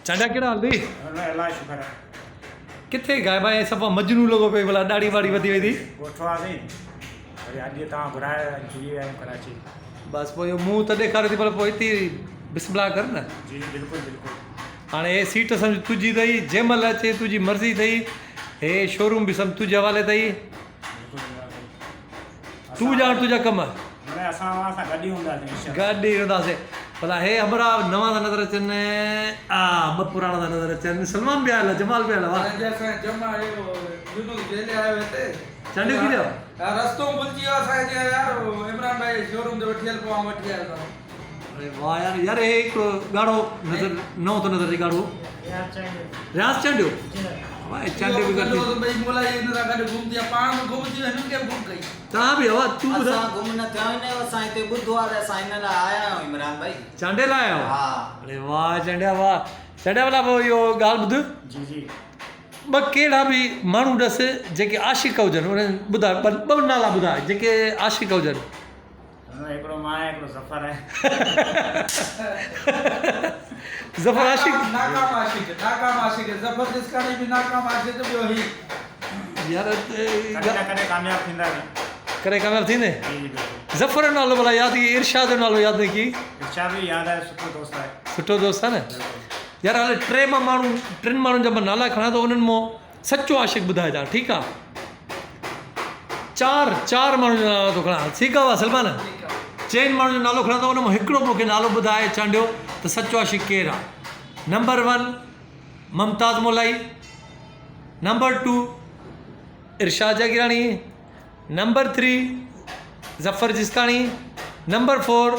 चांडा कहिड़ा हलंदी अलाह शुक्र आहे किथे गायब आहे सफ़ा मजनू लॻो पियो भला ॾाढी वाड़ी वधी वई थी ॻोठवासीं वरी अॼु तव्हां घुराए अची विया आहियूं कराची बसि पोइ इहो मुंहुं त ॾेखारे थी पर पोइ हिते बिस्मिल्लाह कर न जी बिल्कुलु बिल्कुलु हाणे हे सीट सम्झ तुंहिंजी अथई जंहिं महिल अचे तुंहिंजी मर्ज़ी अथई हे शोरूम बि सम्झ तुंहिंजे हवाले अथई तूं ॼाण तुंहिंजा कम असां गॾु ई हूंदासीं गॾु ई हूंदासीं भला हे हमरा नवां था नज़र अचनि ॿ पुराणा था नज़र अचनि सलमान बि आयल जमाल बि आयल वाह चांडियो की ॾियो रस्तो भुलिजी वियो असांखे यार इमरान भाई शोरूम ते वठी हल पोइ वठी आयो अरे वाह यार यार हे हिकिड़ो ॻाढ़ो नज़र नओं थो नज़र अचे ॻाढ़ो रियाज़ चांडियो वाह चांडियो बि गॾु भाई मोला इन सां गॾु घुमंदी आहे पाण में घुमजी हिननि खे घुम कई तव्हां बि हवा तूं ॿुधाए असां घुम न थियो न असां हिते ॿुधो आहे असां हिन लाइ आया आहियूं इमरान भाई चांडे लाइ आयो हा अरे वाह चांडिया भला पोइ इहो ॻाल्हि ॿुध जी जी ॿ कहिड़ा बि माण्हू ॾस जेके आशिक हुजनि उन्हनि ॿुधाए ॿ नाला ॿुधाए जेके आशिक हुजनि हिकिड़ो मां आहे हिकिड़ो ज़फ़र आहे ज़फ़र आशिक नाकाम आशिक ज़फ़र जिसकानी भी नाकाम आशिक ॿियो ही यार कॾहिं न कॾहिं कामयाबु थींदा आहिनि करे कामयाबु थींदे जी बिल्कुलु ज़फ़र जो नालो भला यादि की इरशाद जो नालो यादि न की इच्छा बि यादि आहे सुठो दोस्त आहे सुठो दोस्त आहे न यार हाणे टिनि माण्हुनि जा मां नाला खणां थो उन्हनि मां सचो आशिक ॿुधाइजां ठीकु आहे चार माण्हुनि जो नालो थो खणां ठीकु आहे सलमान चइनि माण्हुनि जो नालो खणां थो उन मां हिकिड़ो मूंखे नालो ॿुधाए चांडियो त सचो आशिक केरु आहे नंबर 1 मुमताज़ मोलाई नंबर 2 इरशाद जागीरानी नंबर 3 ज़फ़र जिस्कानी नंबर 4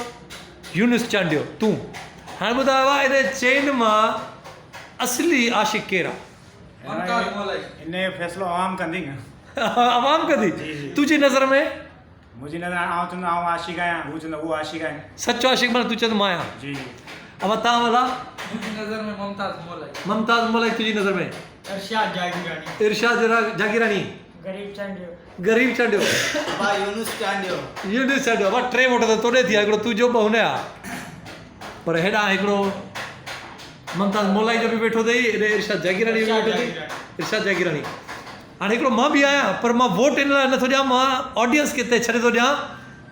यूनुस चांडियो तूं हाणे ॿुधायो आहे हिन चइनि मां असली आशिक केरु आहे इन जो फ़ैसिलो आवाम कंदी आवाम कंदी तुंहिंजी नज़र में मुंहिंजी नज़र आउं चवंदो आउं आशिक आहियां हू चवंदो उहो आशिक आहे सचो आशिक माना तूं चवंदो मां आहियां जी अब तव्हां भला मुंहिंजी नज़र में मुमताज़ मोलाई तुंहिंजी नज़र में इरशाद जागीरानी गरीब चांडियो भाई यूनुस चांडियो यूनुस चांडियो वाह टे वोट त तोड़े थी हिकिड़ो तुंहिंजो ॿ हुन आहे पर हेॾां हिकिड़ो मुमताज़ मोलाई जो बि वेठो अथई हेॾे इरशाद जागीरानी बि वेठो अथई इरशाद जागीरानी हाणे हिकिड़ो मां बि आहियां पर मां वोट इन लाइ नथो ॾियां मां ऑडियंस खे छॾे थो ॾियां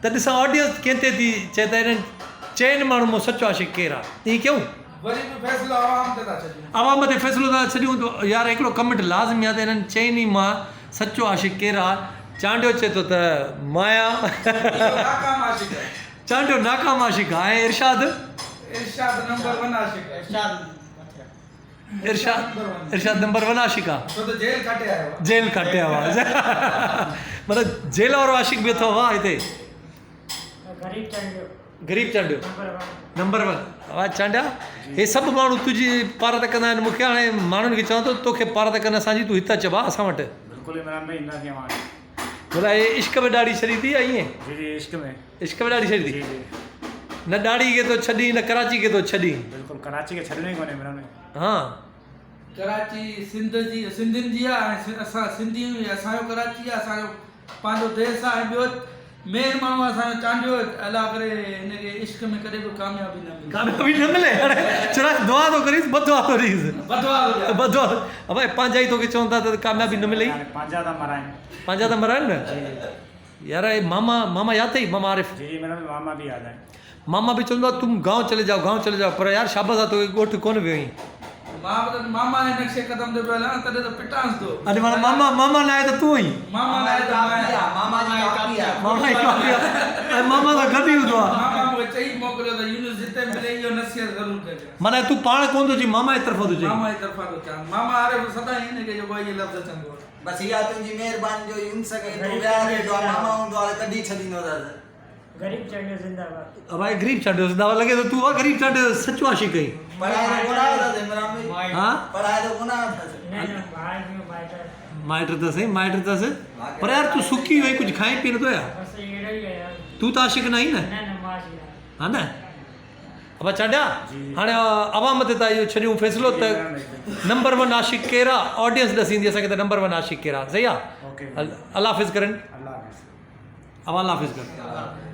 त ॾिसां ऑडियंस कंहिं ते थी चए त हिननि चइनि माण्हू मां सचो आशिक केरु आहे ईअं कयूं वरी बि फ़ैसिलो आवाम ते था छॾियूं आवाम ते फ़ैसिलो था छॾियूं त यार हिकिड़ो कमेंट लाज़मी आहे त हिननि चइनि मां सचो आशिक केरु आहे चांडियो चए थो त मां आहियां नाकाम आशिक आहे चांडियो नाकाम आशिक आहे ऐं इरशाद नंबर 1 आशिक आहे इरशाद नंबर 1 आशिक आहे छो त जेल काटे आयो जेल काटे आयो आहे मतिलबु जेल वारो आशिक बि अथव वाह हिते गरीब चांडियो नंबर 1 वाह चांडिया हे सभु माण्हू तुंहिंजी पार त कंदा आहिनि मूंखे हाणे माण्हुनि खे चवां थो तोखे पार त कनि असांजी तूं हिते अचबा असां वटि बिल्कुलु इमरान भाई ईंदासीं हाणे भला हे इश्क में ॾाढी छॾी थी या ईअं जी जी इश्क में इश्क में ॾाढी छॾी थी जी जी न ॾाढी खे थो छॾी न कराची खे थो छॾी बिल्कुलु कराची खे छॾिणो ई कोन्हे इमरान भाई हा कराची सिंधियुनि जी आहे ऐं असां सिंधी असांजो कराची आहे असांजो पंहिंजो देश आहे ऐं ॿियो मेन माण्हू असांजो चांडियो अला करे हिनखे इश्क में कॾहिं बि कामयाबी न मिले कामयाबी न मिले हाणे चरा दुआ थो करीस बदुआ थो ॾीस बदुआ भाई पंहिंजा ई तोखे चवनि था त कामयाबी न मिले पंहिंजा था मराइनि पंहिंजा त मराइनि न यार हे मामा यादि अथई मामा आरिफ जी इमरान भाई मामा बि यादि आहे मामा भी चवंदो आहे तुम गांव चले जाओ पर यार शाबाश आहे तोखे ॻोठ कोन वियो आहीं मामा जे नक्शे कदम ते पियल आहे तॾहिं त पिटांस थो अॼु माना मामा न आहे त तूं आहीं मामा लाइ त मामा जी कापी आहे मामा ई काफ़ी आहे ऐं मामा सां गॾु ई हूंदो आहे मामा मूंखे चई मोकिलियो त यूनुस जिते मिले इहो नसीहत ज़रूरु कजे माना तूं पाण कोन थो चई मामा जी तरफ़ां थो चई मामा जी तरफ़ां थो चवां मामा हारे सदाईं हिनखे जेको इहे लफ़्ज़ चवंदो आहे बस इहा तुंहिंजी महिरबानी जो यूनुस खे तूं प्यार ॾींदो आहे मामा हूंदो आहे कॾहिं छॾींदो त गरीब चांडियो जिंदाबाद भाई गरीब चांडियो जिंदाबाद लॻे थो तूं गरीब चांडियो सचो आशिक आहीं पढ़ाई तो कोन आयो अथसि इमरान भाई हा पढ़ाई तो कोन आयो अथसि न भाई में बाइटर माइट अथसि पर यार तूं सुकी वई कुझु खाई पी नथो यार बस अहिड़ो ई आहे तूं त आशिक न आहीं न न माशी आहे हा न अब चांडिया हाणे अवाम ते था इहो छॾियूं फ़ैसिलो त नंबर 1 आशिक केरु आहे ऑडियंस ॾसींदी असांखे त नंबर 1 आशिक केरु आहे सही आहे ओके अल्लाह हाफ़िज़ करनि अल्लाह हाफ़िज़ अल्लाह हाफ़िज़ कर